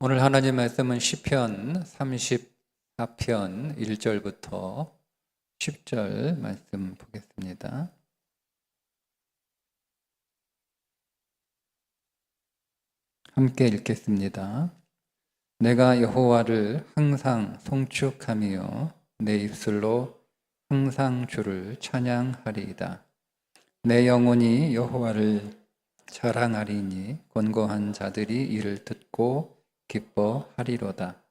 오늘 하나님 말씀은 시편 34편 1절부터 10절 말씀 보겠습니다. 함께 읽겠습니다. 내가 여호와를 항상 송축하며 내 입술로 항상 주를 찬양하리이다. 내 영혼이 여호와를 자랑하리니 권고한 자들이 이를 듣고 기뻐하리로다.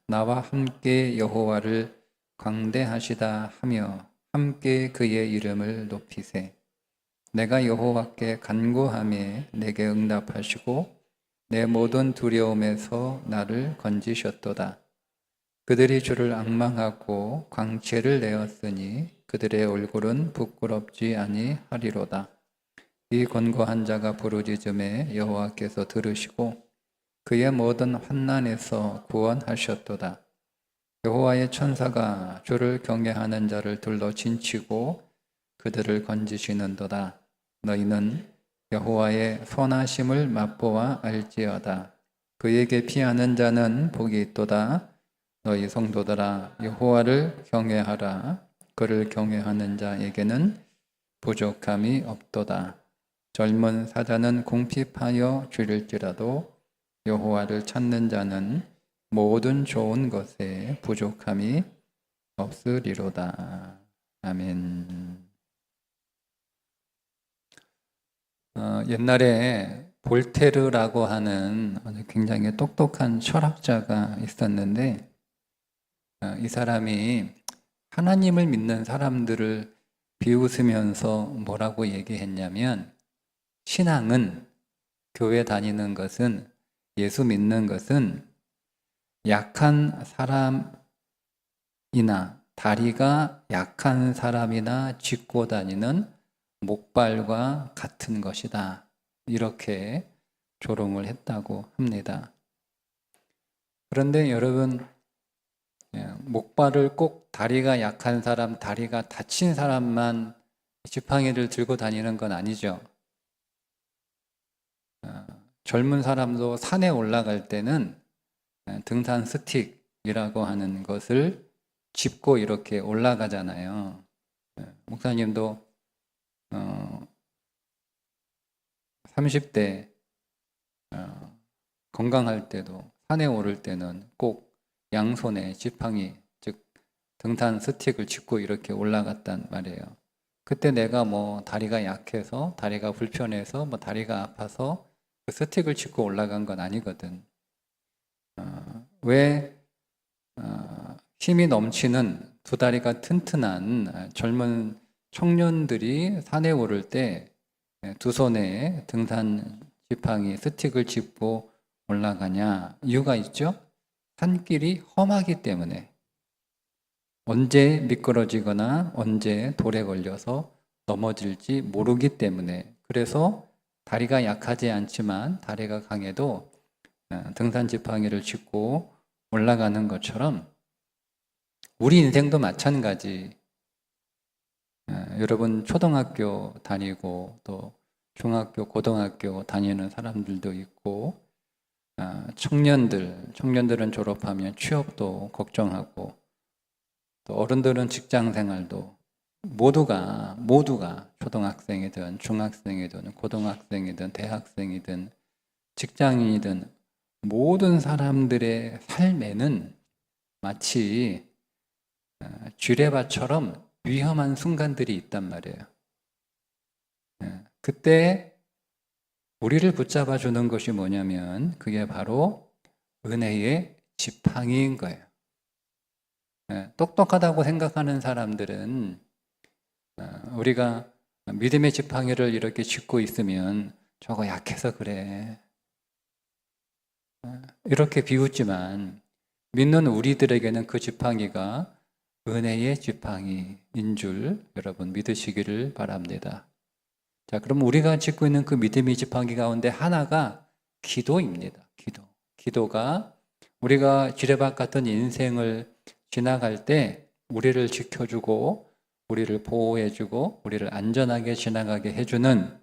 나와 함께 여호와를 광대하시다 하며 함께 그의 이름을 높이세. 내가 여호와께 간구하매 내게 응답하시고 내 모든 두려움에서 나를 건지셨도다. 그들이 주를 앙망하고 광채를 내었으니 그들의 얼굴은 부끄럽지 아니하리로다. 이 권고한 자가 부르짖음에 여호와께서 들으시고 그의 모든 환난에서 구원하셨도다. 여호와의 천사가 주를 경외하는 자를 둘러 진치고 그들을 건지시는도다. 너희는 여호와의 선하심을 맛보아 알지어다. 그에게 피하는 자는 복이 있도다. 너희 성도들아 여호와를 경외하라. 그를 경외하는 자에게는 부족함이 없도다. 젊은 사자는 궁핍하여 줄일지라도 여호와를 찾는 자는 모든 좋은 것에 부족함이 없으리로다. 아멘. 옛날에 볼테르라고 하는 굉장히 똑똑한 철학자가 있었는데 이 사람이 하나님을 믿는 사람들을 비웃으면서 뭐라고 얘기했냐면 신앙은, 교회 다니는 것은, 예수 믿는 것은 약한 사람이나 다리가 약한 사람이나 짚고 다니는 목발과 같은 것이다. 이렇게 조롱을 했다고 합니다. 그런데 여러분, 목발을 꼭 다리가 약한 사람, 다리가 다친 사람만 지팡이를 들고 다니는 건 아니죠. 젊은 사람도 산에 올라갈 때는 등산 스틱이라고 하는 것을 짚고 이렇게 올라가잖아요. 목사님도 30대 건강할 때도 산에 오를 때는 꼭 양손에 지팡이, 즉 등산 스틱을 짚고 이렇게 올라갔단 말이에요. 그때 내가 뭐 다리가 약해서, 다리가 불편해서, 뭐 다리가 아파서 그 스틱을 짚고 올라간 건 아니거든. 왜 힘이 넘치는 두 다리가 튼튼한 젊은 청년들이 산에 오를 때 두 손에 등산 지팡이, 스틱을 짚고 올라가냐? 이유가 있죠? 산길이 험하기 때문에. 언제 미끄러지거나 언제 돌에 걸려서 넘어질지 모르기 때문에. 그래서 다리가 약하지 않지만 다리가 강해도 등산 지팡이를 짚고 올라가는 것처럼 우리 인생도 마찬가지. 여러분 초등학교 다니고 또 중학교, 고등학교 다니는 사람들도 있고 청년들은 졸업하면 취업도 걱정하고 또 어른들은 직장 생활도 모두가 초등학생이든 중학생이든 고등학생이든 대학생이든 직장인이든 모든 사람들의 삶에는 마치 쥐레바처럼 위험한 순간들이 있단 말이에요. 그때 우리를 붙잡아 주는 것이 뭐냐면 그게 바로 은혜의 지팡이인 거예요. 똑똑하다고 생각하는 사람들은 우리가 믿음의 지팡이를 이렇게 짚고 있으면 저거 약해서 그래. 이렇게 비웃지만 믿는 우리들에게는 그 지팡이가 은혜의 지팡이인 줄 여러분 믿으시기를 바랍니다. 자, 그럼 우리가 짚고 있는 그 믿음의 지팡이 가운데 하나가 기도입니다. 기도가 우리가 지뢰밭 같은 인생을 지나갈 때 우리를 지켜주고 우리를 보호해주고 우리를 안전하게 지나가게 해주는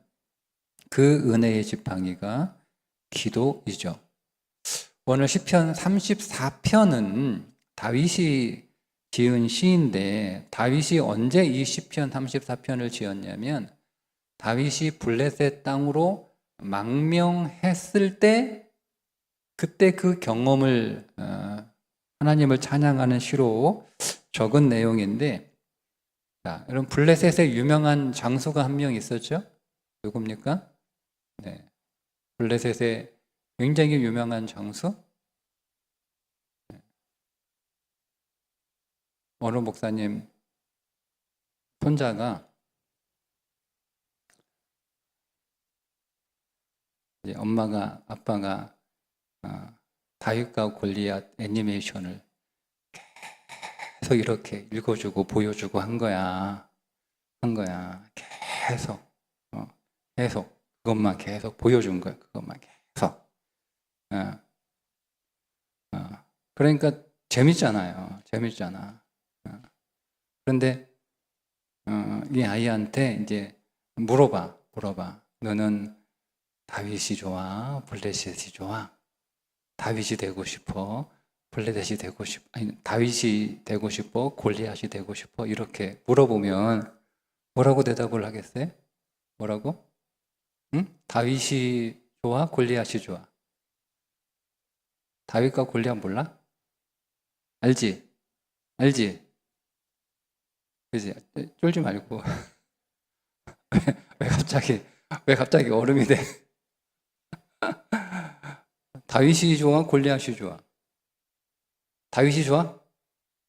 그 은혜의 지팡이가 기도이죠. 오늘 시편 34편은 다윗이 지은 시인데 다윗이 언제 이 시편 34편을 지었냐면 다윗이 블레셋 땅으로 망명했을 때 그때 그 경험을 하나님을 찬양하는 시로 적은 내용인데 자, 여러분 블레셋에 유명한 장수가 한 명 있었죠? 누굽니까? 네. 블레셋에 굉장히 유명한 장수? 어느 목사님 손자가 이제 엄마가 아빠가 다윗과 골리앗 애니메이션을 계속 이렇게 읽어주고 보여주고 한 거야. 계속 그것만 계속 보여준 거야. 그것만 계속. 그러니까 재밌잖아요. 그런데 이 아이한테 이제 물어봐. 너는 다윗이 좋아? 블레셋이 좋아? 다윗이 되고 싶어? 블레셋이 되고 싶어? 아니, 다윗이 되고 싶어? 골리앗이 되고 싶어? 이렇게 물어보면 뭐라고 대답을 하겠어요? 뭐라고? 응? 다윗이 좋아? 골리앗이 좋아? 다윗과 골리앗 몰라? 알지? 그지? 쫄지 말고 왜 갑자기 얼음이 돼? 다윗이 좋아? 골리앗이 좋아? 다윗이 좋아?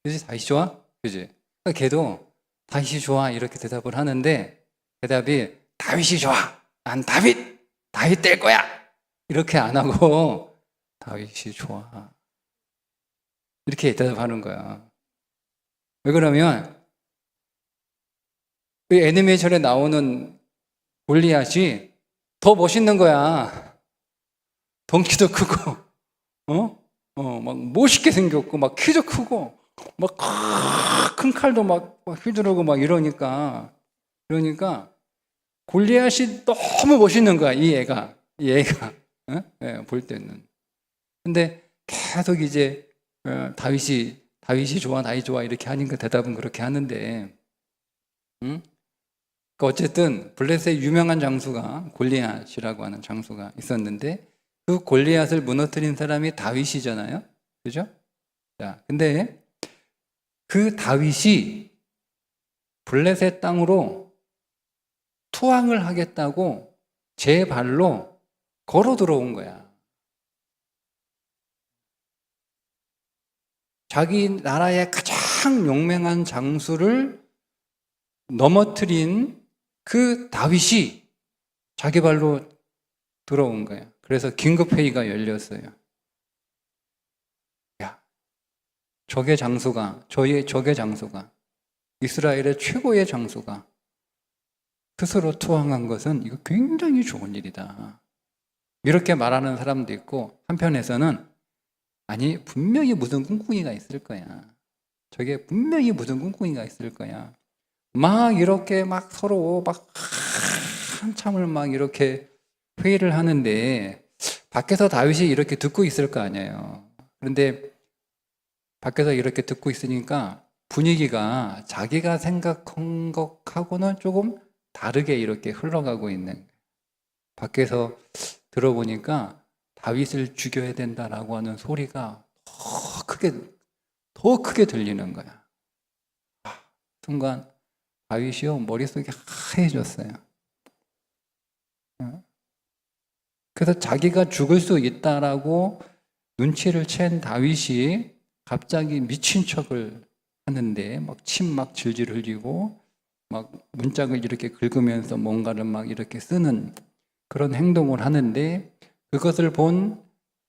그지? 다윗이 좋아? 그지? 그러니까 걔도 다윗이 좋아 이렇게 대답을 하는데 대답이 다윗이 좋아. 난 다윗 될 거야. 이렇게 안 하고 다윗이 좋아. 이렇게 대답하는 거야. 왜 그러면 그 애니메이션에 나오는 골리앗이 더 멋있는 거야. 덩치도 크고, 막 멋있게 생겼고, 막 키도 크고, 막 큰 칼도 막 휘두르고 막 이러니까 골리앗이 너무 멋있는 거야. 이 애가 볼 때는. 근데 계속 이제 다윗이 좋아 이렇게 하니까 대답은 그렇게 하는데, 응? 어쨌든 블레셋의 유명한 장수가 골리앗이라고 하는 장수가 있었는데 그 골리앗을 무너뜨린 사람이 다윗이잖아요. 그죠? 자, 근데 그 다윗이 블레셋 땅으로 투항을 하겠다고 제 발로 걸어 들어온 거야. 자기 나라의 가장 용맹한 장수를 넘어뜨린 그 다윗이 자기 발로 들어온 거예요. 그래서 긴급회의가 열렸어요. 야, 적의 장수가 이스라엘의 최고의 장수가 스스로 투항한 것은 이거 굉장히 좋은 일이다. 이렇게 말하는 사람도 있고 한편에서는 아니 분명히 무슨 꿍꿍이가 있을 거야. 저게 분명히 무슨 꿍꿍이가 있을 거야. 막 이렇게 막 서로 막 한참을 막 이렇게 회의를 하는데 밖에서 다윗이 이렇게 듣고 있을 거 아니에요. 그런데 밖에서 이렇게 듣고 있으니까 분위기가 자기가 생각한 것하고는 조금 다르게 이렇게 흘러가고 있는 거예요. 밖에서 들어보니까 다윗을 죽여야 된다라고 하는 소리가 더 크게 들리는 거야. 순간 다윗이요 머릿속이 하얘졌어요. 그래서 자기가 죽을 수 있다라고 눈치를 챈 다윗이 갑자기 미친 척을 하는데 막 침 막 질질 흘리고 막 문짝을 이렇게 긁으면서 뭔가를 막 이렇게 쓰는 그런 행동을 하는데 그것을 본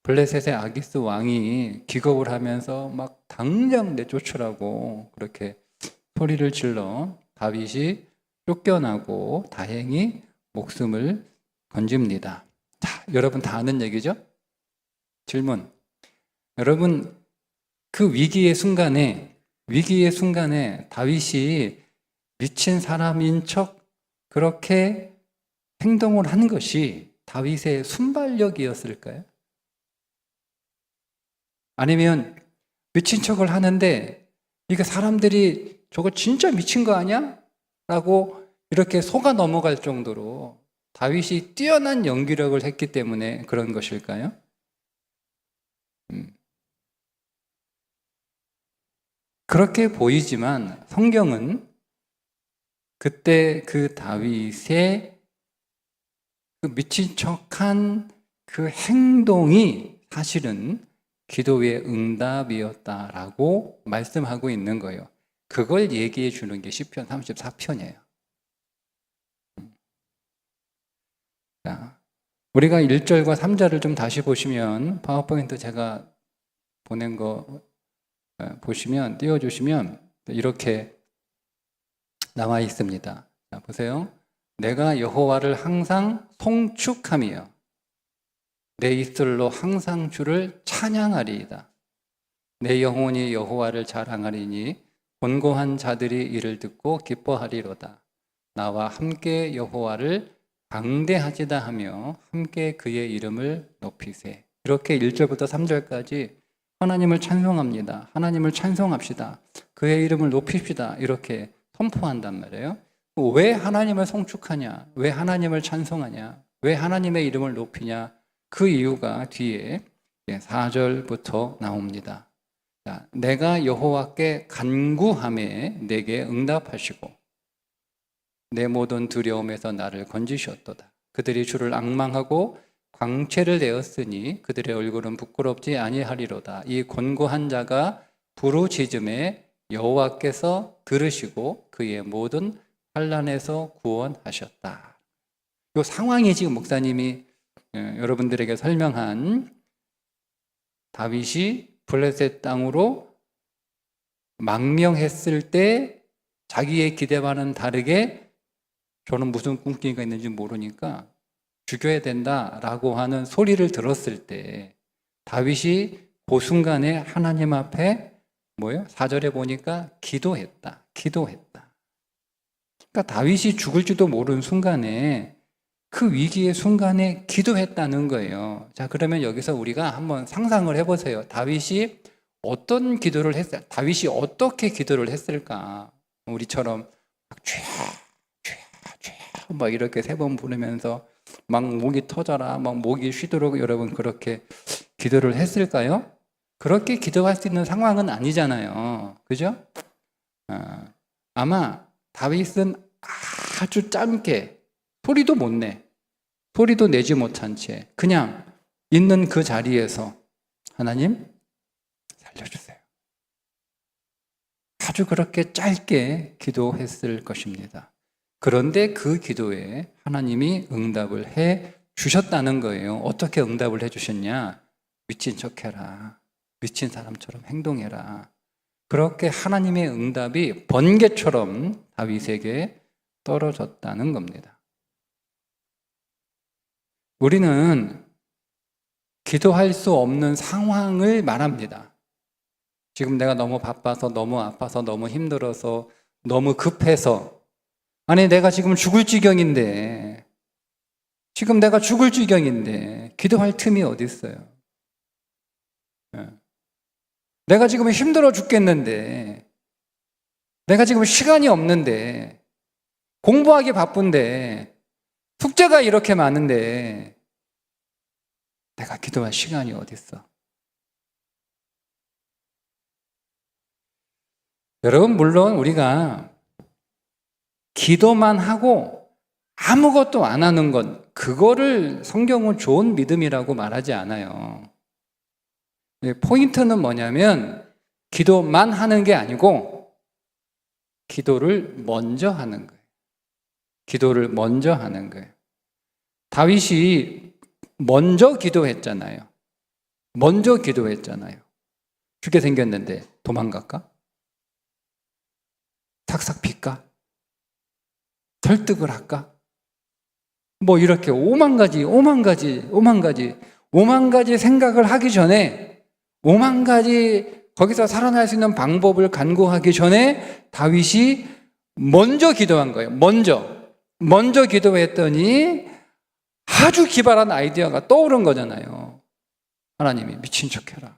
블레셋의 아기스 왕이 기겁을 하면서 막 당장 내쫓으라고 그렇게 소리를 질러 다윗이 쫓겨나고 다행히 목숨을 건집니다. 자, 여러분 다 아는 얘기죠? 질문. 여러분 그 위기의 순간에 다윗이 미친 사람인 척 그렇게 행동을 한 것이 다윗의 순발력이었을까요? 아니면 미친 척을 하는데 이게 사람들이 저거 진짜 미친 거 아니야? 라고 이렇게 속아 넘어갈 정도로 다윗이 뛰어난 연기력을 했기 때문에 그런 것일까요? 그렇게 보이지만 성경은 그때 그 다윗의 그 미친 척한 그 행동이 사실은 기도의 응답이었다라고 말씀하고 있는 거예요. 그걸 얘기해 주는 게 시편 34편이에요. 자, 우리가 1절과 3절을 좀 다시 보시면 파워포인트 제가 보낸 거 보시면 띄워주시면 이렇게 나와 있습니다. 자, 보세요. 내가 여호와를 항상 송축하며 내 입술로 항상 주를 찬양하리이다. 내 영혼이 여호와를 자랑하리니 곤고한 자들이 이를 듣고 기뻐하리로다. 나와 함께 여호와를 방대하지다 하며 함께 그의 이름을 높이세. 이렇게 1절부터 3절까지 하나님을 찬송합니다. 하나님을 찬송합시다. 그의 이름을 높입시다. 이렇게 선포한단 말이에요. 왜 하나님을 송축하냐? 왜 하나님을 찬송하냐? 왜 하나님의 이름을 높이냐? 그 이유가 뒤에 4절부터 나옵니다. 자, 내가 여호와께 간구하매 내게 응답하시고 내 모든 두려움에서 나를 건지셨도다. 그들이 주를 앙망하고 광채를 내었으니 그들의 얼굴은 부끄럽지 아니하리로다. 이 곤고한 자가 부르짖음에 여호와께서 들으시고 그의 모든 환난에서 구원하셨다. 이 상황이 지금 목사님이 여러분들에게 설명한 다윗이 블레셋 땅으로 망명했을 때 자기의 기대와는 다르게 저는 무슨 꿈꾸기가 있는지 모르니까 죽여야 된다라고 하는 소리를 들었을 때 다윗이 그 순간에 하나님 앞에 뭐예요? 4절에 보니까 기도했다. 그러니까 다윗이 죽을지도 모르는 순간에 그 위기의 순간에 기도했다는 거예요. 자, 그러면 여기서 우리가 한번 상상을 해보세요. 다윗이 어떤 기도를 했을까? 다윗이 어떻게 기도를 했을까? 우리처럼 막 이렇게 3번 부르면서 막 목이 터져라, 막 목이 쉬도록 여러분 그렇게 기도를 했을까요? 그렇게 기도할 수 있는 상황은 아니잖아요. 그죠? 아마 다윗은 아주 짧게 소리도 못 내. 소리도 내지 못한 채 그냥 있는 그 자리에서 하나님 살려주세요. 아주 그렇게 짧게 기도했을 것입니다. 그런데 그 기도에 하나님이 응답을 해 주셨다는 거예요. 어떻게 응답을 해 주셨냐? 미친 척해라. 미친 사람처럼 행동해라. 그렇게 하나님의 응답이 번개처럼 다윗에게 떨어졌다는 겁니다. 우리는 기도할 수 없는 상황을 말합니다. 지금 내가 너무 바빠서, 너무 아파서, 너무 힘들어서, 너무 급해서, 아니 내가 지금 죽을 지경인데, 기도할 틈이 어디 있어요? 내가 지금 힘들어 죽겠는데, 내가 지금 시간이 없는데, 공부하기 바쁜데, 숙제가 이렇게 많은데 내가 기도할 시간이 어디 있어? 여러분, 물론 우리가 기도만 하고 아무것도 안 하는 것, 그거를 성경은 좋은 믿음이라고 말하지 않아요. 포인트는 뭐냐면 기도만 하는 게 아니고 기도를 먼저 하는 거예요. 기도를 먼저 하는 거예요. 다윗이 먼저 기도했잖아요. 죽게 생겼는데 도망갈까? 삭삭 빌까? 설득을 할까? 뭐 이렇게 오만 가지 생각을 하기 전에, 오만 가지 거기서 살아날 수 있는 방법을 간구하기 전에 다윗이 먼저 기도한 거예요. 먼저 기도했더니 아주 기발한 아이디어가 떠오른 거잖아요. 하나님이 미친 척해라.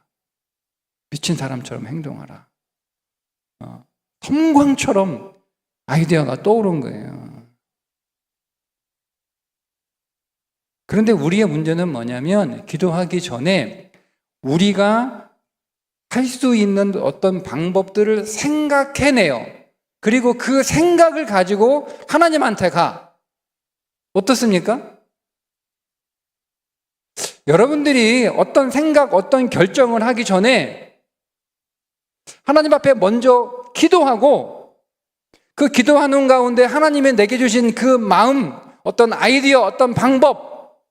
미친 사람처럼 행동하라. 섬광처럼 아이디어가 떠오른 거예요. 그런데 우리의 문제는 뭐냐면 기도하기 전에 우리가 할 수 있는 어떤 방법들을 생각해내요. 그리고 그 생각을 가지고 하나님한테 가. 어떻습니까? 여러분들이 어떤 생각, 어떤 결정을 하기 전에 하나님 앞에 먼저 기도하고 그 기도하는 가운데 하나님이 내게 주신 그 마음, 어떤 아이디어, 어떤 방법,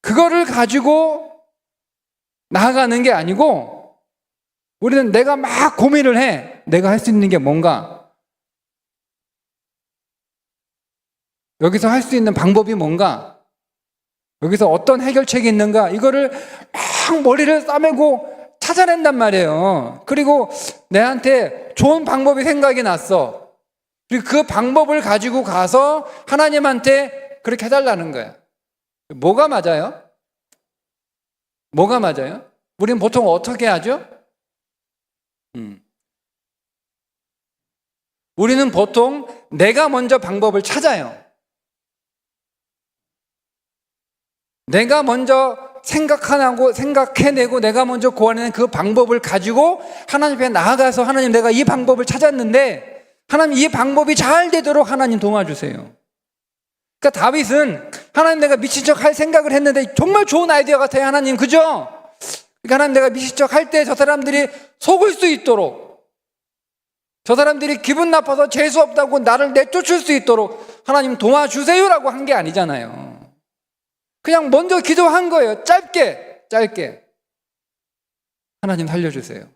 그거를 가지고 나아가는 게 아니고 우리는 내가 막 고민을 해. 내가 할 수 있는 게 뭔가? 여기서 할 수 있는 방법이 뭔가? 여기서 어떤 해결책이 있는가? 이거를 막 머리를 싸매고 찾아낸단 말이에요. 그리고 내한테 좋은 방법이 생각이 났어. 그리고 그 방법을 가지고 가서 하나님한테 그렇게 해달라는 거야. 뭐가 맞아요? 뭐가 맞아요? 우리는 보통 어떻게 하죠? 우리는 보통 내가 먼저 방법을 찾아요. 내가 먼저 생각해내고 내가 먼저 구하는 그 방법을 가지고 하나님 앞에 나아가서 하나님 내가 이 방법을 찾았는데 하나님 이 방법이 잘 되도록 하나님 도와주세요. 그러니까 다윗은 하나님 내가 미친 척 할 생각을 했는데 정말 좋은 아이디어 같아요. 하나님 그죠? 그러니까 하나님 내가 미친 척 할 때 저 사람들이 속을 수 있도록 저 사람들이 기분 나빠서 재수 없다고 나를 내쫓을 수 있도록 하나님 도와주세요라고 한 게 아니잖아요. 그냥 먼저 기도한 거예요. 짧게 하나님 살려주세요.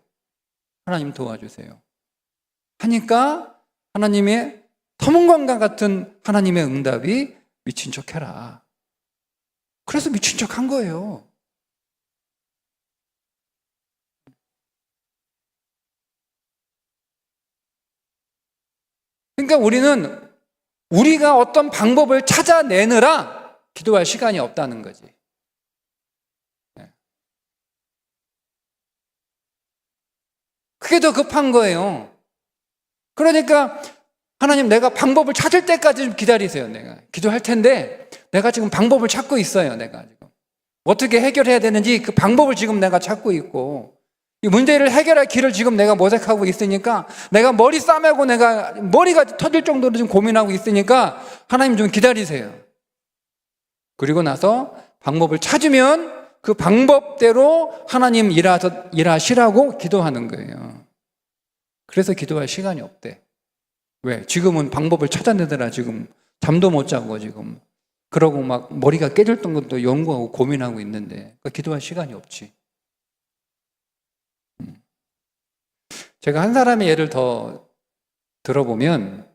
하나님 도와주세요. 하니까 하나님의 터문관과 같은 하나님의 응답이 미친 척 해라. 그래서 미친 척 한 거예요. 그러니까 우리는 우리가 어떤 방법을 찾아내느라 기도할 시간이 없다는 거지. 그게 더 급한 거예요. 그러니까 하나님 내가 방법을 찾을 때까지 좀 기다리세요. 내가 기도할 텐데 내가 지금 방법을 찾고 있어요. 내가 지금 어떻게 해결해야 되는지 그 방법을 지금 내가 찾고 있고 이 문제를 해결할 길을 지금 내가 모색하고 있으니까 내가 머리 싸매고 내가 머리가 터질 정도로 지금 고민하고 있으니까 하나님 좀 기다리세요. 그리고 나서 방법을 찾으면 그 방법대로 하나님 일하시라고 기도하는 거예요. 그래서 기도할 시간이 없대. 왜? 지금은 방법을 찾아내느라 지금 잠도 못 자고 지금 그러고 막 머리가 깨질 정도로 연구하고 고민하고 있는데 그러니까 기도할 시간이 없지. 제가 한 사람의 예를 더 들어보면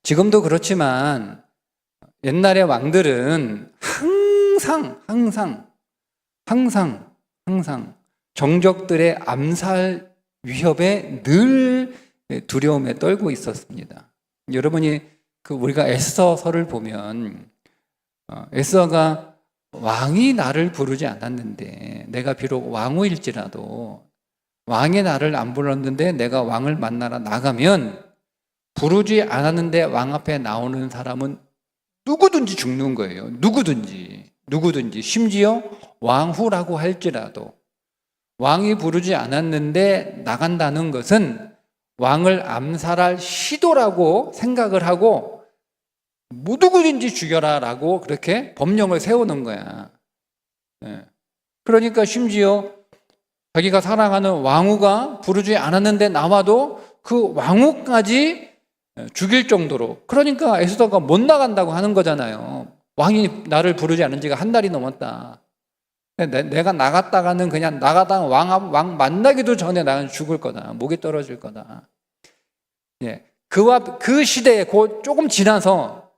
지금도 그렇지만 옛날의 왕들은 항상 정적들의 암살 위협에 늘 두려움에 떨고 있었습니다. 여러분이 우리가 에스더서를 보면 에스더가 왕이 나를 부르지 않았는데 내가 비록 왕후일지라도 왕이 나를 안 불렀는데 내가 왕을 만나러 나가면 부르지 않았는데 왕 앞에 나오는 사람은 누구든지 죽는 거예요. 누구든지 심지어 왕후라고 할지라도 왕이 부르지 않았는데 나간다는 것은 왕을 암살할 시도라고 생각을 하고 누구든지 죽여라라고 그렇게 법령을 세우는 거야. 그러니까 심지어 자기가 사랑하는 왕후가 부르지 않았는데 나와도 그 왕후까지 죽일 정도로 그러니까 에스더가 못 나간다고 하는 거잖아요. 왕이 나를 부르지 않은 지가 한 달이 넘었다. 내가 나갔다가는 그냥 나가다가 왕 만나기도 전에 나는 죽을 거다. 목이 떨어질 거다. 그 시대에 조금 지나서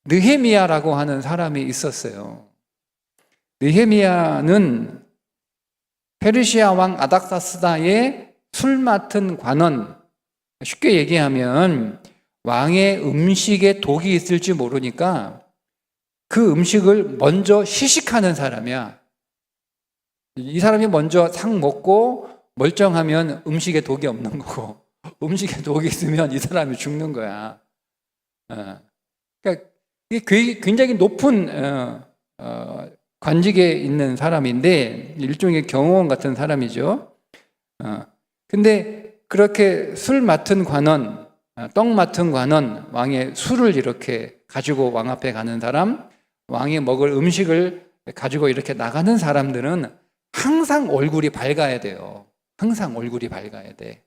느헤미야라고 하는 사람이 있었어요. 느헤미야는 페르시아 왕 아닥사스다의 술 맡은 관원, 쉽게 얘기하면 왕의 음식에 독이 있을지 모르니까 그 음식을 먼저 시식하는 사람이야. 이 사람이 먼저 상 먹고 멀쩡하면 음식에 독이 없는 거고, 음식에 독이 있으면 이 사람이 죽는 거야. 그러니까 이게 굉장히 높은 관직에 있는 사람인데, 일종의 경호원 같은 사람이죠. 근데 그렇게 술 맡은 관원, 떡 맡은 관원, 왕의 술을 이렇게 가지고 왕 앞에 가는 사람, 왕이 먹을 음식을 가지고 이렇게 나가는 사람들은 항상 얼굴이 밝아야 돼요. 항상 얼굴이 밝아야 돼.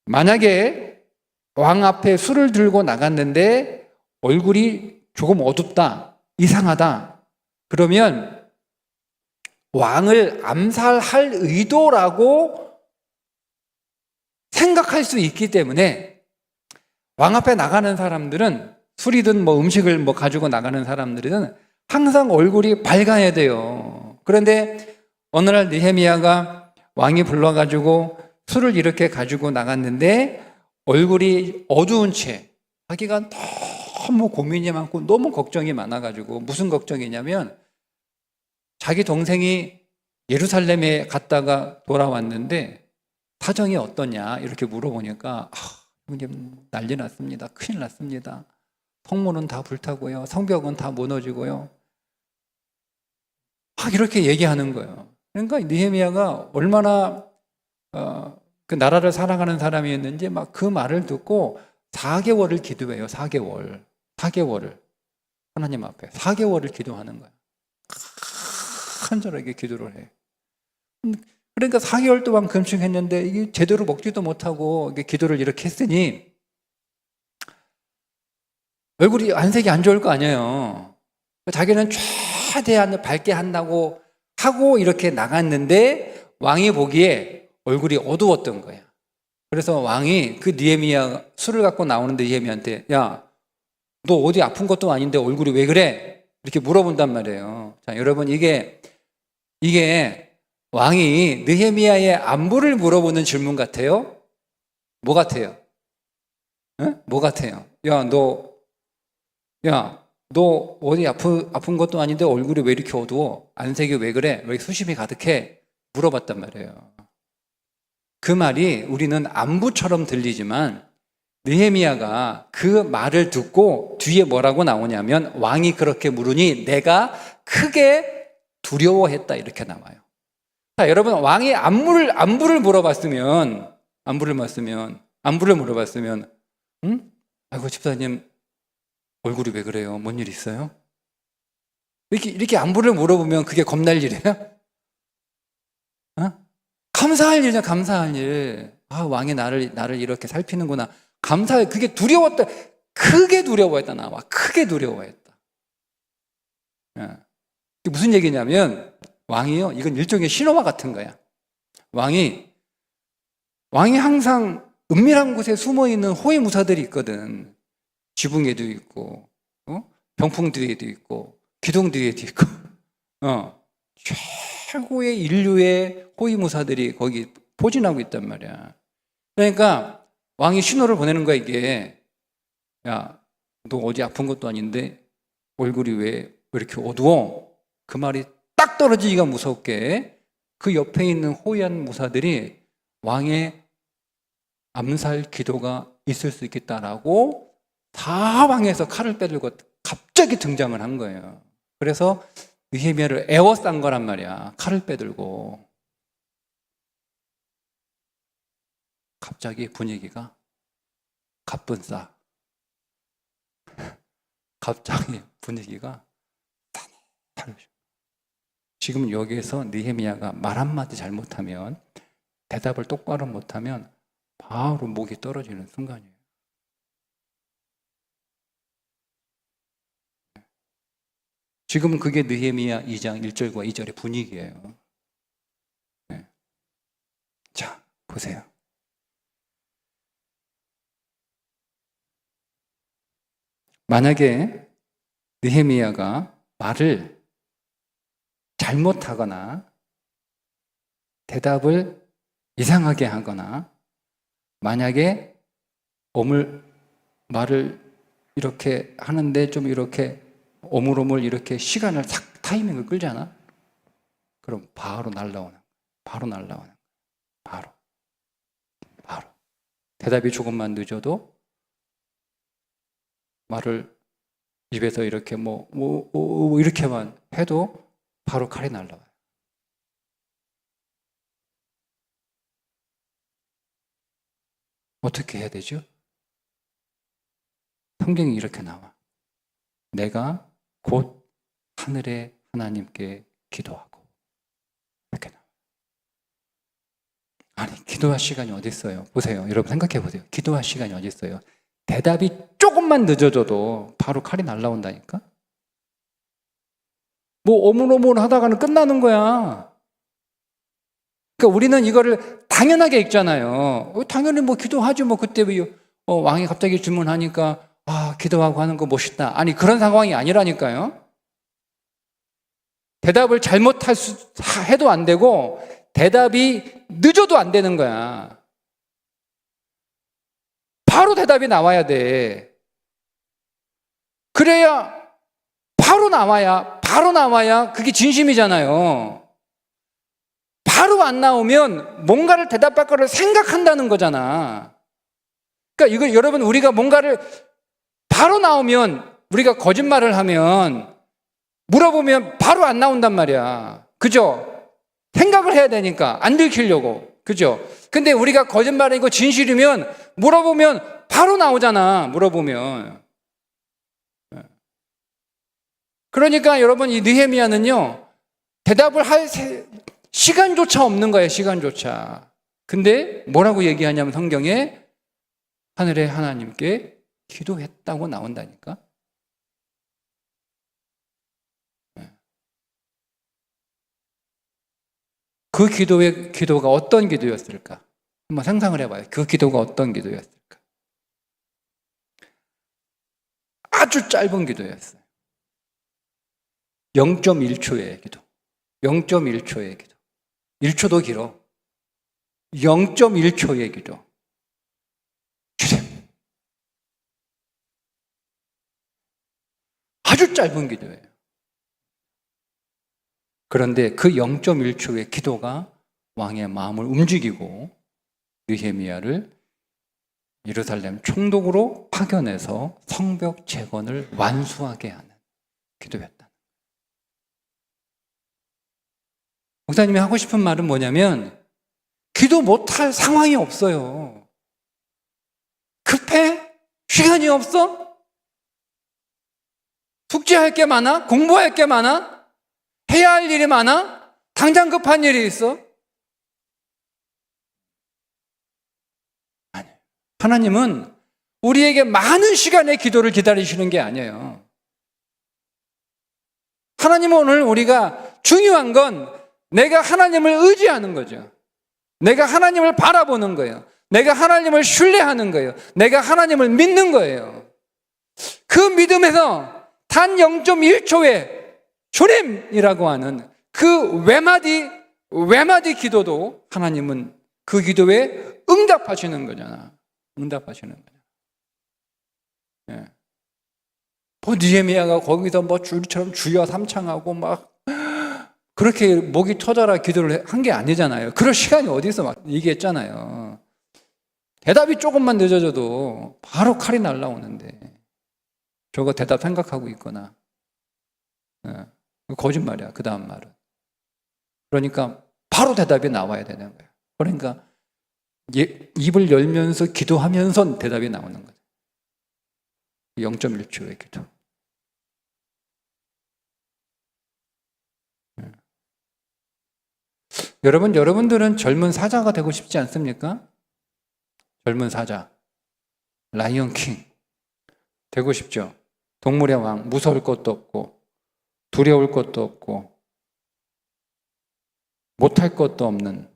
만약에 왕 앞에 술을 들고 나갔는데 얼굴이 조금 어둡다, 이상하다, 그러면 왕을 암살할 의도라고 생각할 수 있기 때문에 왕 앞에 나가는 사람들은, 술이든 뭐 음식을 뭐 가지고 나가는 사람들은 항상 얼굴이 밝아야 돼요. 그런데 어느 날 느헤미야가 왕이 불러가지고 술을 이렇게 가지고 나갔는데 얼굴이 어두운 채, 자기가 너무 고민이 많고 너무 걱정이 많아가지고, 무슨 걱정이냐면 자기 동생이 예루살렘에 갔다가 돌아왔는데 사정이 어떠냐 이렇게 물어보니까 난리 났습니다. 큰일 났습니다. 성문은 다 불타고요. 성벽은 다 무너지고요. 막 이렇게 얘기하는 거예요. 그러니까 느헤미야가 얼마나 그 나라를 사랑하는 사람이었는지 막 그 말을 듣고 4개월을 기도해요. 4개월을 하나님 앞에 4개월을 기도하는 거예요. 간절하게 기도를 해. 그러니까 4개월 동안 금식했는데 이게 제대로 먹지도 못하고 기도를 이렇게 했으니 얼굴이 안색이 안 좋을 거 아니에요. 자기는 최대한 밝게 한다고 하고 이렇게 나갔는데 왕이 보기에 얼굴이 어두웠던 거야. 그래서 왕이 그 느헤미야 술을 갖고 나오는데 느헤미야한테, 야, 너 어디 아픈 것도 아닌데 얼굴이 왜 그래? 이렇게 물어본단 말이에요. 자, 여러분, 이게 왕이 느헤미야의 안부를 물어보는 질문 같아요? 뭐 같아요? 뭐 같아요? 너 어디 아픈 것도 아닌데 얼굴이 왜 이렇게 어두워? 안색이 왜 그래? 왜 수심이 가득해? 물어봤단 말이에요. 그 말이 우리는 안부처럼 들리지만 느헤미야가 그 말을 듣고 뒤에 뭐라고 나오냐면, 왕이 그렇게 물으니 내가 크게 두려워했다, 이렇게 나와요. 자, 여러분, 왕이 안부를 물어봤으면, 아이고, 집사님, 얼굴이 왜 그래요? 뭔 일 있어요? 이렇게 안부를 물어보면 그게 겁날 일이에요? 감사할 일이죠, 감사할 일. 왕이 나를 이렇게 살피는구나. 감사해. 그게 두려웠다. 크게 두려워했다, 나와. 크게 두려워했다. 이게 무슨 얘기냐면, 왕이요, 이건 일종의 신호와 같은 거야. 왕이 항상 은밀한 곳에 숨어 있는 호위무사들이 있거든. 지붕에도 있고, 병풍 뒤에도 있고, 기둥 뒤에도 있고, 최고의 인류의 호위무사들이 거기 포진하고 있단 말이야. 그러니까 왕이 신호를 보내는 거야, 이게. 야, 너 어디 아픈 것도 아닌데 얼굴이 왜 이렇게 어두워? 그 말이 딱 떨어지기가 무섭게 그 옆에 있는 호위한 무사들이 왕의 암살 기도가 있을 수 있겠다라고 사방에서 칼을 빼들고 갑자기 등장을 한 거예요. 그래서 느헤미야를 에워싼 거란 말이야. 칼을 빼들고. 갑자기 분위기가 갑분싸. 갑자기 분위기가 달라져. 지금 여기에서 느헤미야가 말 한마디 잘못하면, 대답을 똑바로 못하면 바로 목이 떨어지는 순간이에요. 지금 그게 느헤미야 2장 1절과 2절의 분위기예요. 자, 보세요. 만약에 느헤미야가 말을 잘못하거나 대답을 이상하게 하거나, 만약에 말을 이렇게 하는데 좀 이렇게 오물오물 이렇게 시간을 싹 타이밍을 끌잖아. 그럼 바로 날라오는, 바로 날라오는, 바로. 대답이 조금만 늦어도 말을 입에서 이렇게 이렇게만 해도 바로 칼이 날라와요. 어떻게 해야 되죠? 성경이 이렇게 나와. 내가 곧 하늘의 하나님께 기도하고. 이렇게 나와. 아니, 기도할 시간이 어디 있어요? 보세요. 여러분 생각해 보세요. 기도할 시간이 어디 있어요? 대답이 조금만 늦어져도 바로 칼이 날라온다니까? 오물오물 하다가는 끝나는 거야. 그러니까 우리는 이거를 당연하게 읽잖아요. 당연히 기도하지 그때 왕이 갑자기 질문하니까 기도하고 하는 거 멋있다. 아니, 그런 상황이 아니라니까요. 대답을 해도 안 되고 대답이 늦어도 안 되는 거야. 바로 대답이 나와야 돼. 그래야 바로 나와야 그게 진심이잖아요. 바로 안 나오면 뭔가를 대답할 거를 생각한다는 거잖아. 그러니까 이거 여러분, 우리가 뭔가를 바로 나오면, 우리가 거짓말을 하면 물어보면 바로 안 나온단 말이야. 그죠? 생각을 해야 되니까 안 들키려고. 그죠? 근데 우리가 거짓말이고 진실이면 물어보면 바로 나오잖아. 물어보면. 그러니까 여러분, 이 느헤미야는요, 대답을 할 시간조차 없는 거예요. 시간조차. 근데 뭐라고 얘기하냐면 성경에 하늘의 하나님께 기도했다고 나온다니까. 그 기도가 어떤 기도였을까? 한번 상상을 해봐요. 그 기도가 어떤 기도였을까? 아주 짧은 기도였어요. 0.1초의 기도. 0.1초의 기도. 1초도 길어. 0.1초의 기도. 주님. 아주 짧은 기도예요. 그런데 그 0.1초의 기도가 왕의 마음을 움직이고 느헤미야를 예루살렘 총독으로 파견해서 성벽 재건을 완수하게 하는 기도였다. 목사님이 하고 싶은 말은 뭐냐면, 기도 못할 상황이 없어요. 급해? 시간이 없어? 숙제할 게 많아? 공부할 게 많아? 해야 할 일이 많아? 당장 급한 일이 있어? 아니에요. 하나님은 우리에게 많은 시간의 기도를 기다리시는 게 아니에요. 하나님은 오늘 우리가 중요한 건 내가 하나님을 의지하는 거죠. 내가 하나님을 바라보는 거예요. 내가 하나님을 신뢰하는 거예요. 내가 하나님을 믿는 거예요. 그 믿음에서 단 0.1초의 주님이라고 하는 그 외마디 기도도 하나님은 그 기도에 응답하시는 거잖아. 응답하시는 거잖아. 예. 느헤미야가 거기서 줄처럼 주여 삼창하고 그렇게 목이 터져라 기도를 한 게 아니잖아요. 그럴 시간이 어디서 얘기했잖아요. 대답이 조금만 늦어져도 바로 칼이 날라오는데 저거 대답 생각하고 있거나. 예. 거짓말이야, 그 다음 말은. 그러니까 바로 대답이 나와야 되는 거예요. 그러니까 입을 열면서 기도하면서 대답이 나오는 거죠. 0.1초의 기도. 여러분들은 젊은 사자가 되고 싶지 않습니까? 젊은 사자, 라이언 킹 되고 싶죠? 동물의 왕, 무서울 것도 없고 두려울 것도 없고 못할 것도 없는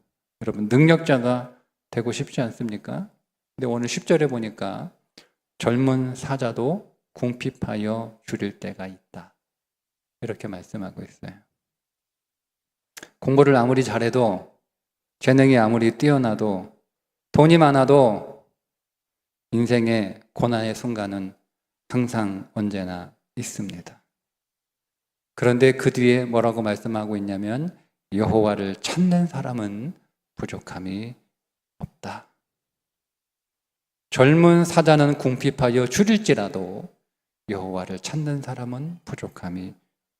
여러분 능력자가 되고 싶지 않습니까? 근데 오늘 10절에 보니까 젊은 사자도 궁핍하여 줄일 때가 있다. 이렇게 말씀하고 있어요. 공부를 아무리 잘해도, 재능이 아무리 뛰어나도, 돈이 많아도 인생의 고난의 순간은 항상 언제나 있습니다. 그런데 그 뒤에 뭐라고 말씀하고 있냐면 여호와를 찾는 사람은 부족함이 없다. 젊은 사자는 궁핍하여 줄일지라도 여호와를 찾는 사람은 부족함이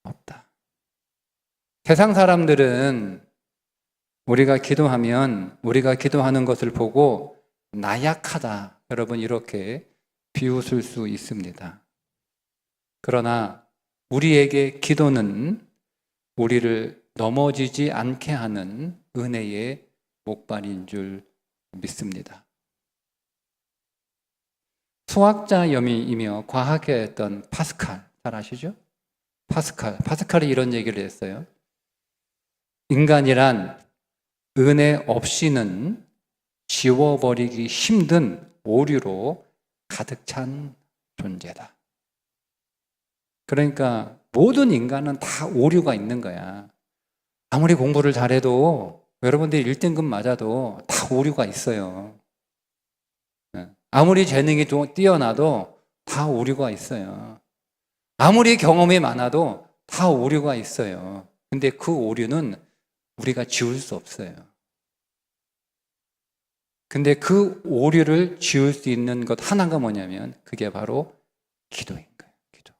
없다. 세상 사람들은 우리가 기도하는 것을 보고 나약하다, 여러분 이렇게 비웃을 수 있습니다. 그러나 우리에게 기도는 우리를 넘어지지 않게 하는 은혜의 목발인 줄 믿습니다. 수학자이며 과학자였던 파스칼, 잘 아시죠? 파스칼이 이런 얘기를 했어요. 인간이란 은혜 없이는 지워버리기 힘든 오류로 가득 찬 존재다. 그러니까 모든 인간은 다 오류가 있는 거야. 아무리 공부를 잘해도 여러분들이 1등급 맞아도 다 오류가 있어요. 아무리 재능이 뛰어나도 다 오류가 있어요. 아무리 경험이 많아도 다 오류가 있어요. 근데 그 오류는 우리가 지울 수 없어요. 근데 그 오류를 지울 수 있는 것 하나가 뭐냐면 그게 바로 기도인 거예요. 기도.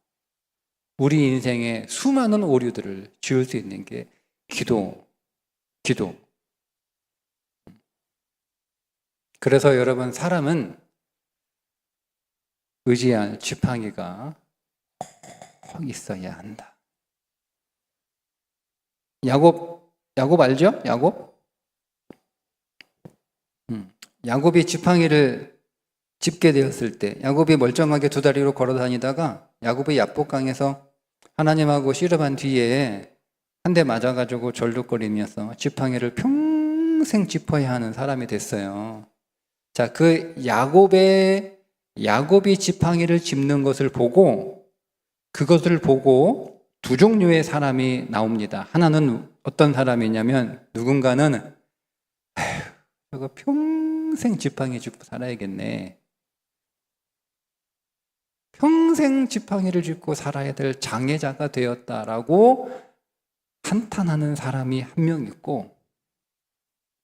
우리 인생의 수많은 오류들을 지울 수 있는 게 기도. 그래서 여러분, 사람은 의지할 지팡이가 꼭 있어야 한다. 야곱 알죠? 야곱이 지팡이를 짚게 되었을 때, 야곱이 멀쩡하게 두 다리로 걸어 다니다가 야곱이 야복강에서 하나님하고 씨름한 뒤에 한 대 맞아가지고 절룩거리면서 지팡이를 평생 짚어야 하는 사람이 됐어요. 자, 그 야곱이 지팡이를 짚는 것을 보고, 그것을 보고 두 종류의 사람이 나옵니다. 하나는 어떤 사람이냐면, 누군가는 저거 평생 지팡이 짚고 살아야겠네. 평생 지팡이를 짚고 살아야 될 장애자가 되었다라고 한탄하는 사람이 한 명 있고,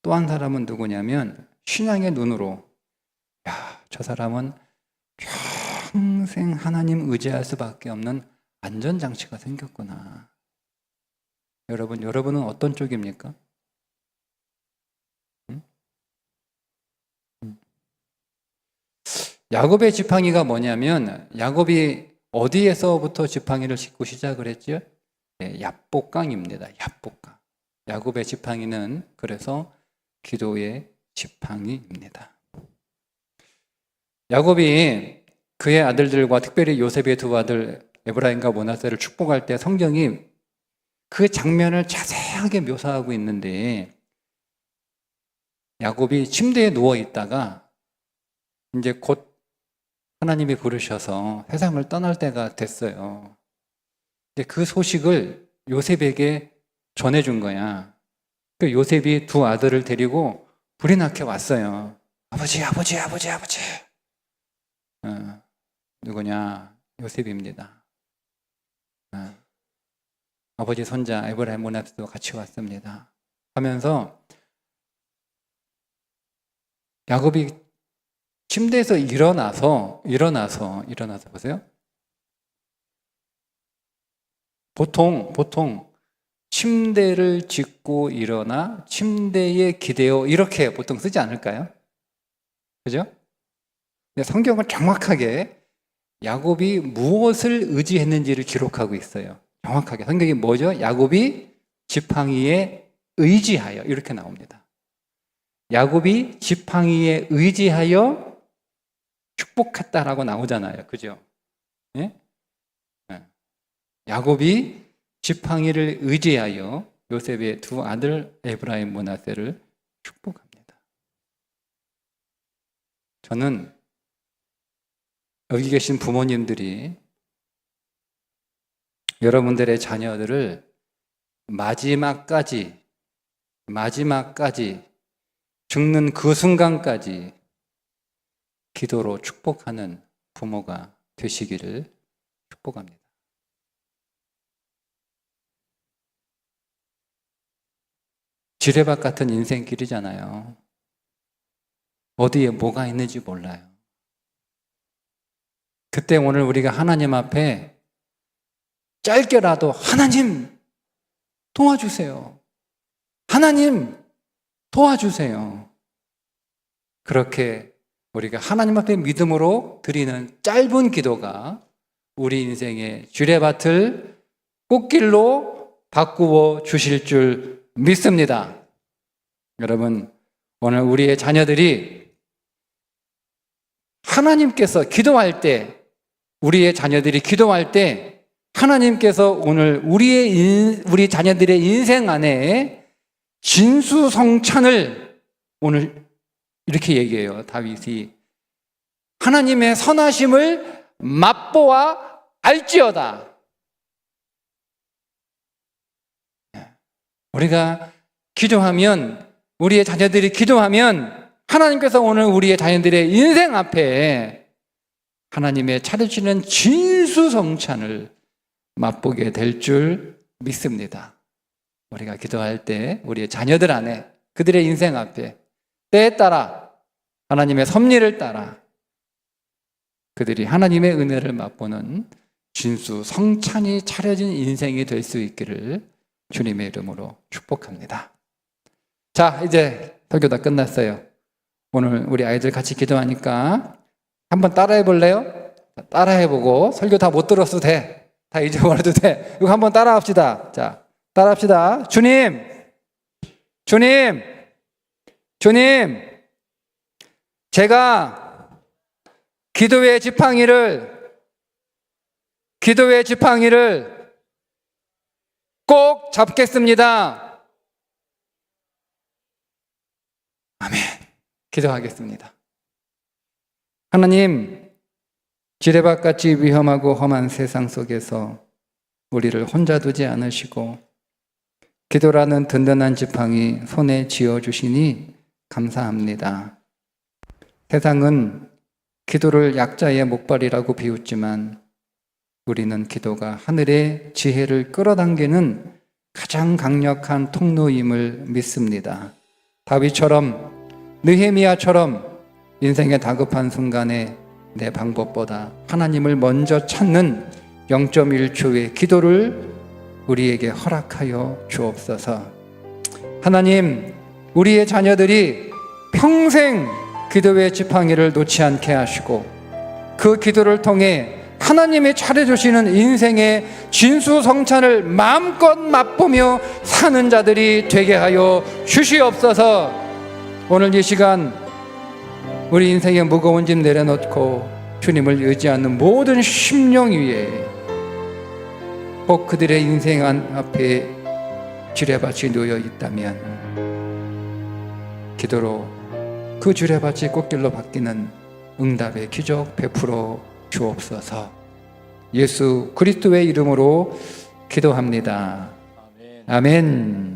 또 한 사람은 누구냐면 신앙의 눈으로, 야, 저 사람은 평생 하나님 의지할 수밖에 없는 안전장치가 생겼구나. 여러분은 어떤 쪽입니까? 야곱의 지팡이가 뭐냐면, 야곱이 어디에서부터 지팡이를 짚고 시작을 했죠? 네, 야복강입니다. 야복강. 야곱의 지팡이는 그래서 기도의 지팡이입니다. 야곱이 그의 아들들과 특별히 요셉의 두 아들 에브라임과 므낫세를 축복할 때 성경이 그 장면을 자세하게 묘사하고 있는데, 야곱이 침대에 누워 있다가 이제 곧 하나님이 부르셔서 세상을 떠날 때가 됐어요. 근데 그 소식을 요셉에게 전해준 거야. 그 요셉이 두 아들을 데리고 불이 나게 왔어요. 아버지. 누구냐? 요셉입니다. 아버지 손자 에브라임 므낫세도 같이 왔습니다. 하면서 야곱이 침대에서 일어나서 보세요. 보통 침대를 짚고 일어나 침대에 기대어 이렇게 보통 쓰지 않을까요? 그죠? 근데 성경은 정확하게 야곱이 무엇을 의지했는지를 기록하고 있어요. 정확하게. 성경이 뭐죠? 야곱이 지팡이에 의지하여 이렇게 나옵니다. 야곱이 지팡이에 의지하여 축복했다라고 나오잖아요. 그죠? 예? 야곱이 지팡이를 의지하여 요셉의 두 아들 에브라임 므낫세를 축복합니다. 저는 여기 계신 부모님들이 여러분들의 자녀들을 마지막까지 죽는 그 순간까지 기도로 축복하는 부모가 되시기를 축복합니다. 지뢰밭 같은 인생길이잖아요. 어디에 뭐가 있는지 몰라요. 그때 오늘 우리가 하나님 앞에 짧게라도 하나님 도와주세요. 하나님 도와주세요. 그렇게 우리가 하나님 앞에 믿음으로 드리는 짧은 기도가 우리 인생의 지뢰밭을 꽃길로 바꾸어 주실 줄 믿습니다. 여러분, 오늘 우리의 자녀들이 하나님께서 기도할 때, 우리의 자녀들이 기도할 때 하나님께서 오늘 우리 자녀들의 인생 안에 진수성찬을 오늘 이렇게 얘기해요. 다윗이 하나님의 선하심을 맛보아 알지어다. 우리가 기도하면, 우리의 자녀들이 기도하면 하나님께서 오늘 우리의 자녀들의 인생 앞에 하나님의 차려주시는 진수성찬을 맛보게 될 줄 믿습니다. 우리가 기도할 때 우리의 자녀들 안에, 그들의 인생 앞에 때에 따라 하나님의 섭리를 따라 그들이 하나님의 은혜를 맛보는 진수성찬이 차려진 인생이 될 수 있기를 주님의 이름으로 축복합니다. 자, 이제 설교 다 끝났어요. 오늘 우리 아이들 같이 기도하니까 한번 따라해 볼래요? 따라해보고, 설교 다 못 들었어도 돼. 다 잊어버려도 돼. 이거 한번 따라합시다. 자, 따라합시다. 주님, 제가 기도의 지팡이를 꼭 잡겠습니다. 아멘. 기도하겠습니다. 하나님, 지뢰밭같이 위험하고 험한 세상 속에서 우리를 혼자 두지 않으시고 기도라는 든든한 지팡이 손에 쥐어주시니 감사합니다. 세상은 기도를 약자의 목발이라고 비웃지만 우리는 기도가 하늘의 지혜를 끌어당기는 가장 강력한 통로임을 믿습니다. 다윗처럼, 느헤미야처럼 인생의 다급한 순간에 내 방법보다 하나님을 먼저 찾는 0.1초의 기도를 우리에게 허락하여 주옵소서. 하나님, 우리의 자녀들이 평생 기도의 지팡이를 놓지 않게 하시고 그 기도를 통해 하나님이 차려주시는 인생의 진수성찬을 마음껏 맛보며 사는 자들이 되게 하여 주시옵소서. 오늘 이 시간 우리 인생의 무거운 짐 내려놓고 주님을 의지하는 모든 심령 위에 혹 그들의 인생 앞에 지뢰밭이 놓여 있다면 기도로 그 지뢰밭이 꽃길로 바뀌는 응답의 기적 베풀어 주옵소서. 예수 그리스도의 이름으로 기도합니다. 아멘.